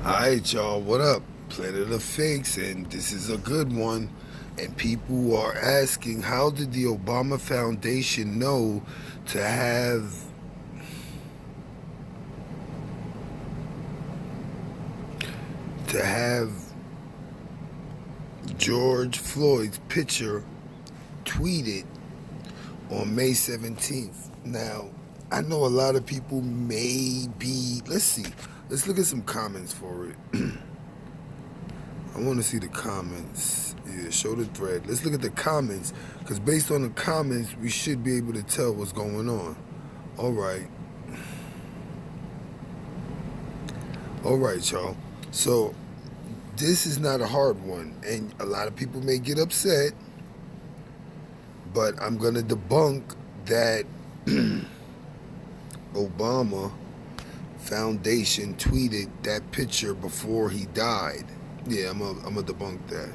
Alright, y'all, what up? Planet of Fakes, and this is a good one. And people are asking, how did the Obama Foundation know to have George Floyd's picture tweeted on May 17th? Now, I know a lot of people may be, let's look at some comments for it. I want to see the comments. Yeah, show the thread. Let's look at the comments, because based on the comments, we should be able to tell what's going on. All right, y'all. So this is not a hard one, and a lot of people may get upset, but I'm going to debunk that Obama Foundation tweeted that picture before he died. Yeah, I'm gonna debunk that.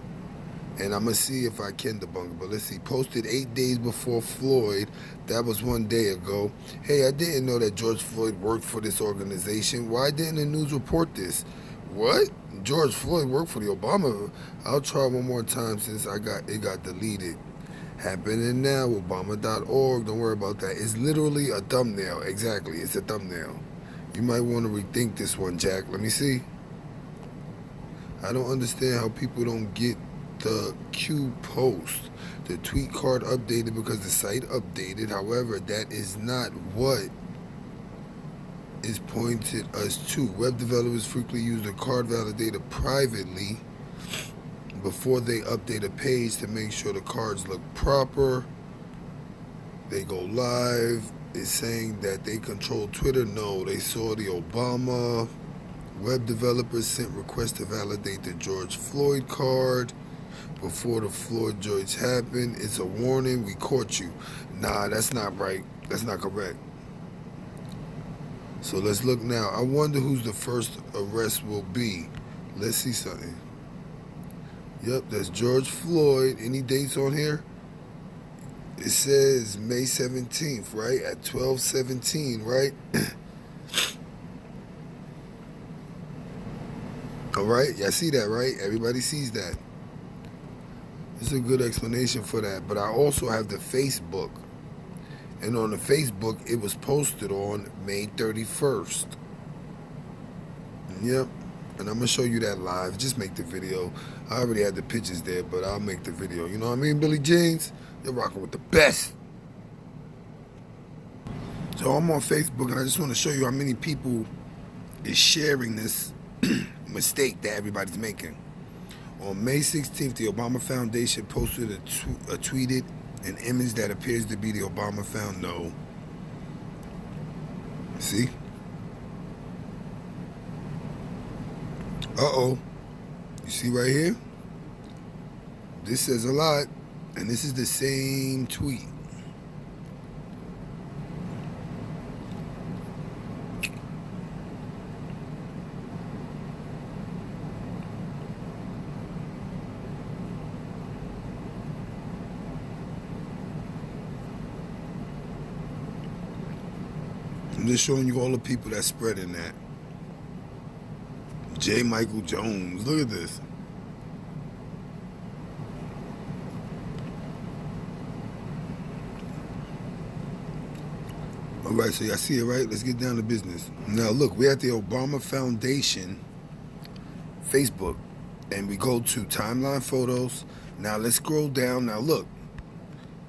And I'm gonna see if I can debunk it. But let's see. Posted 8 days before Floyd. That was 1 day ago. Hey, I didn't know that George Floyd worked for this organization. Why didn't the news report this? What? George Floyd worked for the Obama? I'll try one more time since it got deleted. Happening now, Obama.org. Don't worry about that. It's literally a thumbnail. Exactly, it's a thumbnail. You might want to rethink this one, Jack. Let me see. I don't understand how people don't get the Q post. The tweet card updated because the site updated. However, that is not what is pointed us to. Web developers frequently use the card validator privately before they update a page to make sure the cards look proper. They go live. It's saying that they control Twitter. No, they saw the Obama. Web developers sent requests to validate the George Floyd card before the Floyd George happened. It's a warning. We caught you. Nah, that's not right. That's not correct. So let's look now. I wonder who's the first arrest will be. Let's see something. Yep, that's George Floyd. Any dates on here? It says May 17th, right? At 12:17, right? All right, y'all see that, right? Everybody sees that. It's a good explanation for that. But I also have the Facebook. And on the Facebook, it was posted on May 31st. Yep. And I'm going to show you that live. Just make the video. I already had the pictures there, but I'll make the video. You know what I mean, Billy Jeans? You're rocking with the best. So I'm on Facebook, and I just want to show you how many people is sharing this mistake that everybody's making. On May 16th, the Obama Foundation posted tweeted an image that appears to be the Obama Found. No. See? Uh-oh. You see right here? This says a lot, and this is the same tweet. I'm just showing you all the people that's spreading that. J. Michael Jones. Look at this. All right, so y'all see it, right? Let's get down to business. Now, look, we're at the Obama Foundation Facebook, and we go to timeline photos. Now, let's scroll down. Now, look.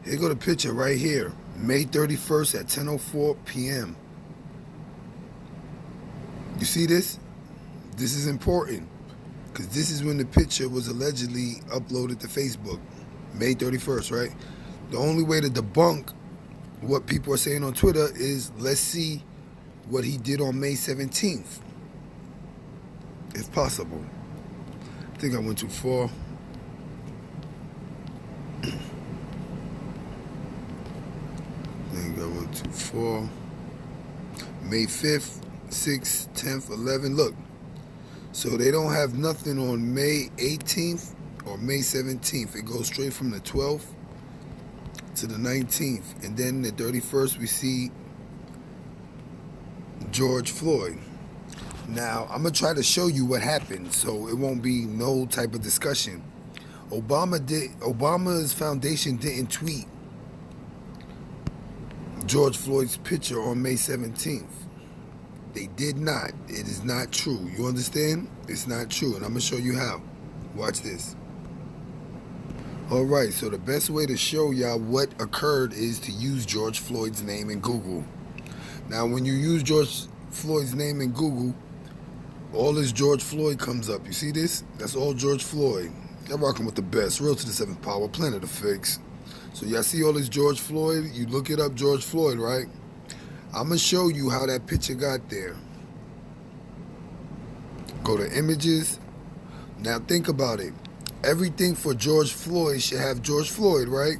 Here go the picture right here. May 31st at 10:04 p.m. You see this? This is important, because this is when the picture was allegedly uploaded to Facebook. May 31st, right? The only way to debunk what people are saying on Twitter is, let's see what he did on May 17th, if possible. I think I went too far. May 5th, 6th, 10th, 11th. Look. So they don't have nothing on May 18th or May 17th. It goes straight from the 12th to the 19th. And then the 31st, we see George Floyd. Now, I'm going to try to show you what happened so it won't be no type of discussion. Obama's foundation didn't tweet George Floyd's picture on May 17th. They did not. It is not true. You understand? It's not true, and I'm going to show you how. Watch this. All right, so the best way to show y'all what occurred is to use George Floyd's name in Google. Now, when you use George Floyd's name in Google, all this George Floyd comes up. You see this? That's all George Floyd. Y'all rocking with the best. Real to the 7th power, Planet of Fix. So y'all see all this George Floyd? You look it up, George Floyd, right? I'm going to show you how that picture got there. Go to images. Now think about it. Everything for George Floyd should have George Floyd, right?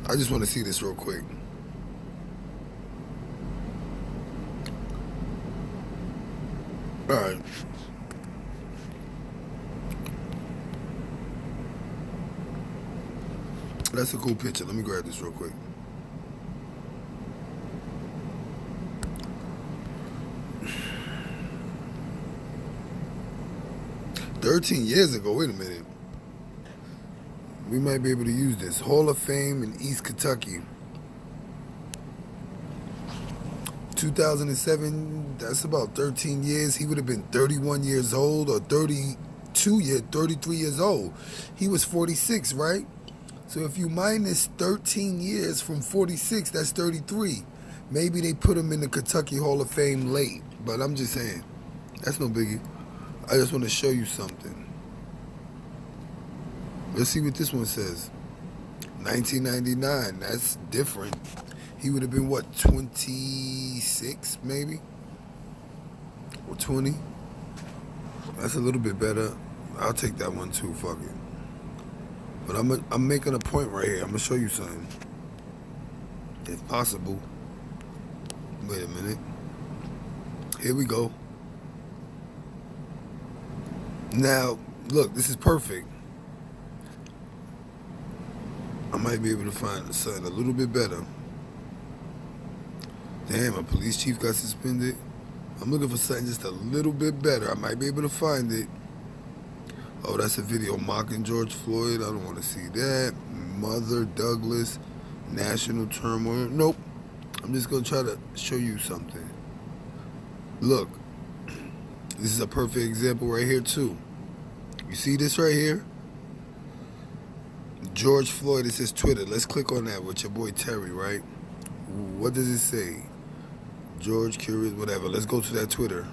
I just want to see this real quick. All right. That's a cool picture. Let me grab this real quick. $13 years ago. Wait a minute. We might be able to use this. Hall of Fame in East Kentucky. 2007, that's about 13 years. He would have been 31 years old or 33 years old. He was 46, right? So if you minus 13 years from 46, that's 33. Maybe they put him in the Kentucky Hall of Fame late, but I'm just saying, that's no biggie. I just want to show you something. Let's see what this one says. 1999, that's different. He would have been, what, 26 maybe? Or 20? That's a little bit better. I'll take that one too, fuck it. But I'm making a point right here. I'm going to show you something. If possible. Wait a minute. Here we go. Now, look, this is perfect. I might be able to find something a little bit better. Damn, a police chief got suspended. I'm looking for something just a little bit better. I might be able to find it. Oh, that's a video mocking George Floyd. I don't want to see that. Mother Douglas, national turmoil. Nope. I'm just going to try to show you something. Look. This is a perfect example right here, too. You see this right here? George Floyd, it says Twitter. Let's click on that with your boy Terry, right? What does it say? George, curious, whatever. Let's go to that Twitter.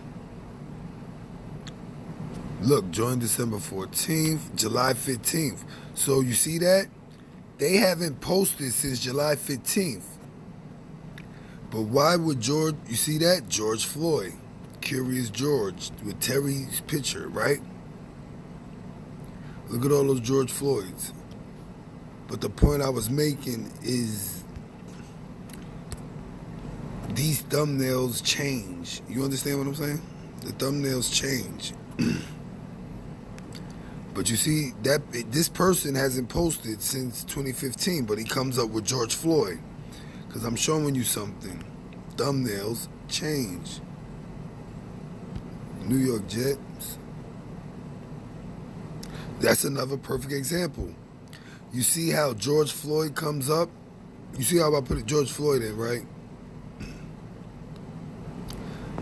Look, join December 14th, July 15th. So you see that? They haven't posted since July 15th. But why would George, you see that? George Floyd, Curious George, with Terry's picture, right? Look at all those George Floyds. But the point I was making is these thumbnails change. You understand what I'm saying? The thumbnails change. But you see, that this person hasn't posted since 2015, but he comes up with George Floyd. Because I'm showing you something. Thumbnails change. New York Jets. That's another perfect example. You see how George Floyd comes up? You see how I put George Floyd in, right?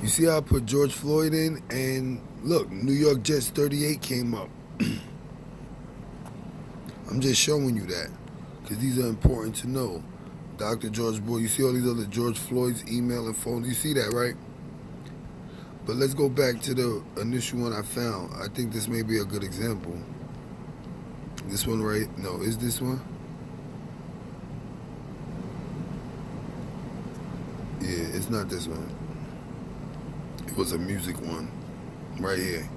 You see how I put George Floyd in? And look, New York Jets 38 came up. I'm just showing you that because these are important to know. Dr. George Boy, you see all these other George Floyd's email and phone. You see that, right? But let's go back to the initial one I found. I think this may be a good example. This one, right? No, is this one? Yeah, it's not this one. It was a music one. Right here.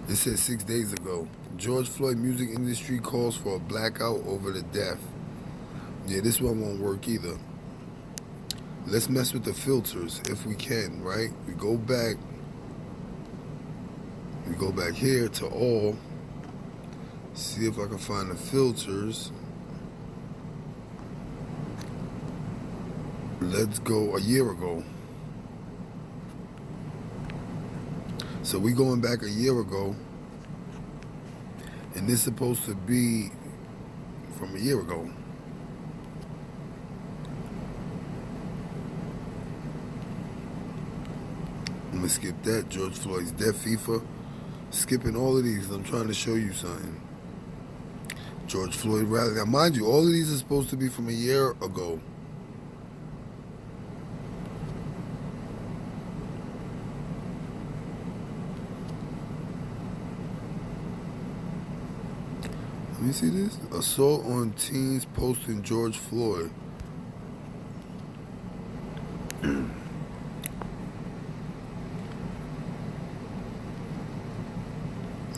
It says 6 days ago. George Floyd music industry calls for a blackout over the death. Yeah, this one won't work either. Let's mess with the filters if we can, right? We go back here to all. See if I can find the filters. Let's go a year ago. So we going back a year ago, and this is supposed to be from a year ago. I'm gonna skip that. George Floyd's death, FIFA. Skipping all of these. I'm trying to show you something. George Floyd rally. Now, mind you, all of these are supposed to be from a year ago. Let me see this. Assault on teens posting George Floyd.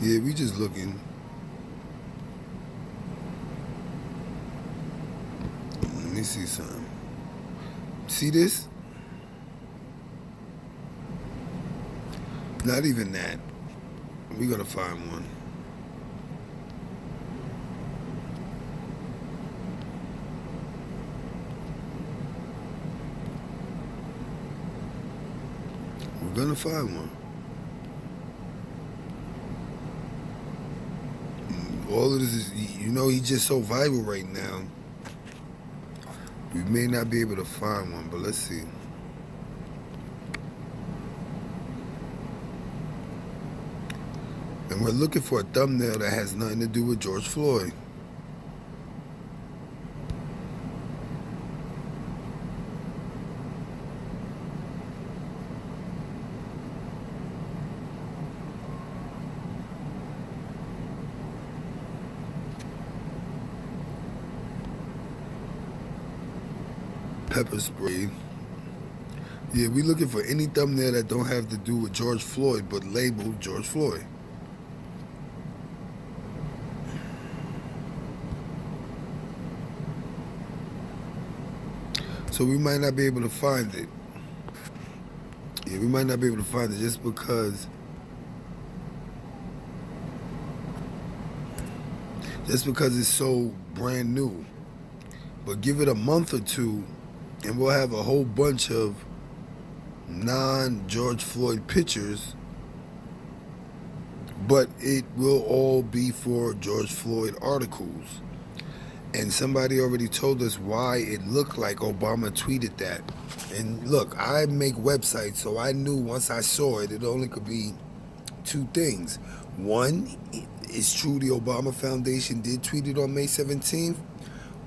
Yeah, we just looking. Let me see something. See this? Not even that. We're gonna find one. We're gonna find one. All of this is, you know, he's just so viral right now. We may not be able to find one, but let's see. And we're looking for a thumbnail that has nothing to do with George Floyd. Pepper spray. Yeah, we looking for any thumbnail that don't have to do with George Floyd, but labeled George Floyd. So we might not be able to find it. Yeah, we might not be able to find it just because it's so brand new. But give it a month or two, and we'll have a whole bunch of non-George Floyd pictures, but it will all be for George Floyd articles. And somebody already told us why it looked like Obama tweeted that. And look, I make websites, so I knew once I saw it, it only could be two things. One, it's true the Obama Foundation did tweet it on May 17th.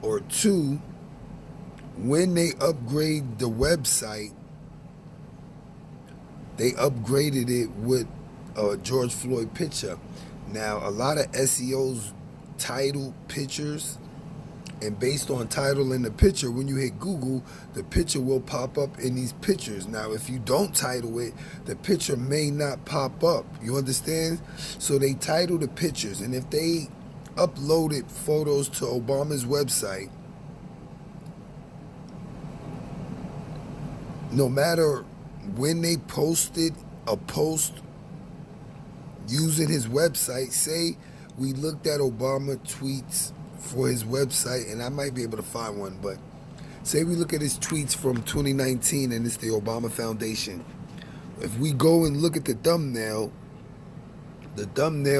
Or two, when they upgrade the website, they upgraded it with a George Floyd picture. Now, a lot of SEOs title pictures, and based on title and the picture, when you hit Google, the picture will pop up in these pictures. Now, if you don't title it, the picture may not pop up. You understand? So they title the pictures, and if they uploaded photos to Obama's website, no matter when they posted a post using his website, say we looked at Obama tweets for his website, and I might be able to find one, but say we look at his tweets from 2019 and it's the Obama Foundation. If we go and look at the thumbnail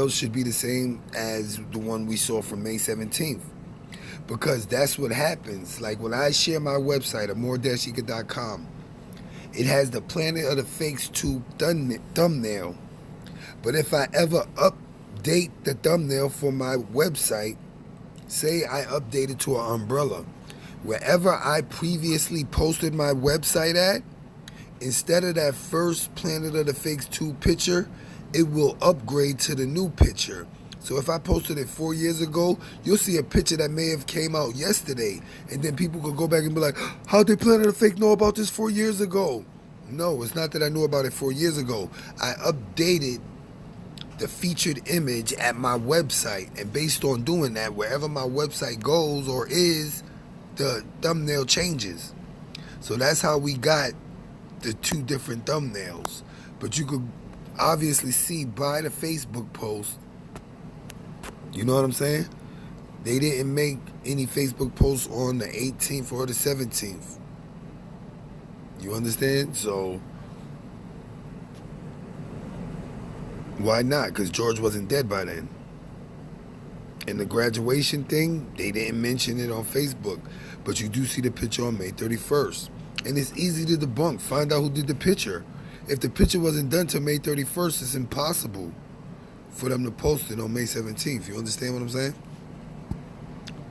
should be the same as the one we saw from May 17th. Because that's what happens. Like when I share my website, amor-eka.com, it has the Planet of the Fakes 2 thumbnail. But if I ever update the thumbnail for my website, say I update it to an umbrella, wherever I previously posted my website at, instead of that first Planet of the Fakes 2 picture, it will upgrade to the new picture. So if I posted it 4 years ago, you'll see a picture that may have came out yesterday. And then people could go back and be like, how'd they Planet of the Fake know about this 4 years ago? No, it's not that I knew about it 4 years ago. I updated the featured image at my website. And based on doing that, wherever my website goes or is, the thumbnail changes. So that's how we got the two different thumbnails. But you could obviously see by the Facebook post, you know what I'm saying? They didn't make any Facebook posts on the 18th or the 17th. You understand? So Why not? Because George wasn't dead by then. And the graduation thing, they didn't mention it on Facebook. But you do see the picture on May 31st. And it's easy to debunk. Find out who did the picture. If the picture wasn't done till May 31st, it's impossible for them to post it on May 17th. You understand what I'm saying?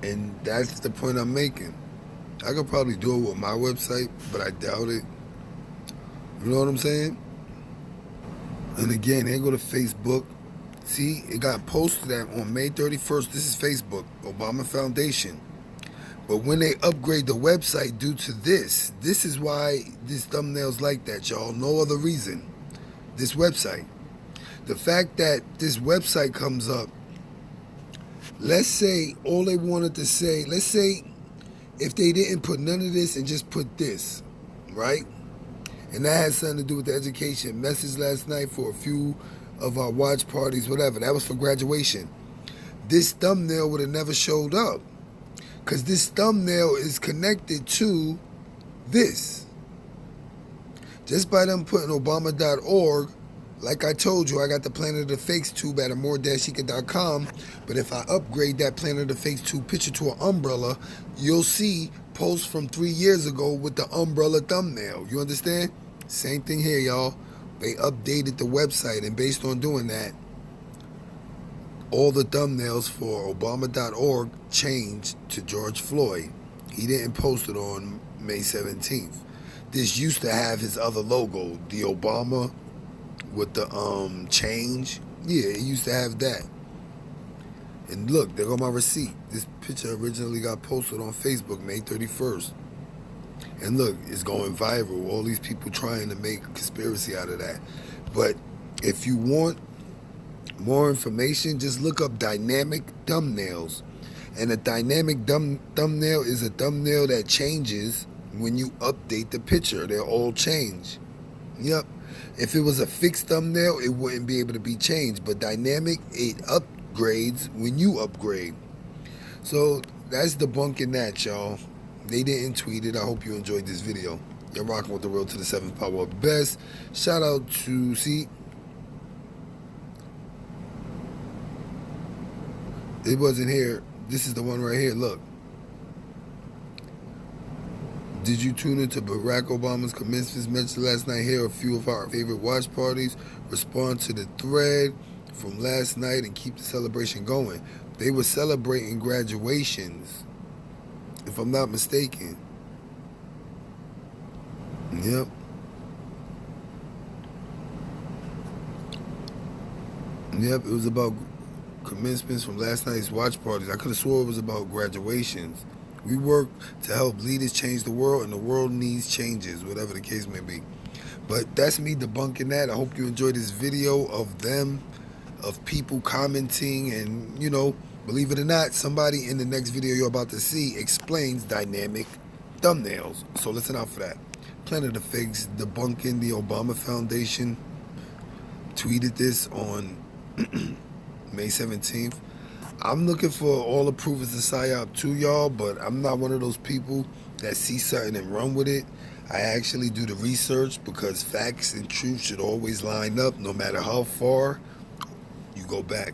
And that's the point I'm making. I could probably do it with my website, but I doubt it. You know what I'm saying? And again, they go to Facebook. See, it got posted on May 31st. This is Facebook, Obama Foundation. But when they upgrade the website due to this is why this thumbnail's like that, y'all. No other reason. This website. The fact that this website comes up, let's say all they wanted to say, let's say if they didn't put none of this and just put this, right? And that has something to do with the education message last night for a few of our watch parties, whatever. That was for graduation. This thumbnail would have never showed up because this thumbnail is connected to this. Just by them putting Obama.org, like I told you, I got the Planet of the Fakes tube at amore-eka.com. But if I upgrade that Planet of the Fakes tube picture to an umbrella, you'll see posts from 3 years ago with the umbrella thumbnail. You understand? Same thing here, y'all. They updated the website, and based on doing that, all the thumbnails for Obama.org changed to George Floyd. He didn't post it on May 17th. This used to have his other logo, the Obama with the change. Yeah, it used to have that. And look, there go my receipt. This picture originally got posted on Facebook May 31st. And look, it's going viral. All these people trying to make a conspiracy out of that. But if you want more information, just look up dynamic thumbnails. And a dynamic thumbnail is a thumbnail that changes when you update the picture. They'll all change. Yep. If it was a fixed thumbnail, it wouldn't be able to be changed. But dynamic, it upgrades when you upgrade. So that's debunking that, y'all. They didn't tweet it. I hope you enjoyed this video. You're rocking with the Road to the 7th Power Best. Shout out to, see, it wasn't here. This is the one right here. Look. Did you tune into Barack Obama's commencement mentioned last night? Here are a few of our favorite watch parties. Respond to the thread from last night and keep the celebration going. They were celebrating graduations, if I'm not mistaken. Yep. Yep, it was about commencements from last night's watch parties. I could have swore it was about graduations. We work to help leaders change the world, and the world needs changes, whatever the case may be. But that's me debunking that. I hope you enjoyed this video of them, of people commenting, and, you know, believe it or not, somebody in the next video you're about to see explains dynamic thumbnails. So listen out for that. Planet of Fakes debunking the Obama Foundation tweeted this on May 17th. I'm looking for all the proof is a psyop too, y'all, but I'm not one of those people that see something and run with it. I actually do the research because facts and truth should always line up no matter how far you go back.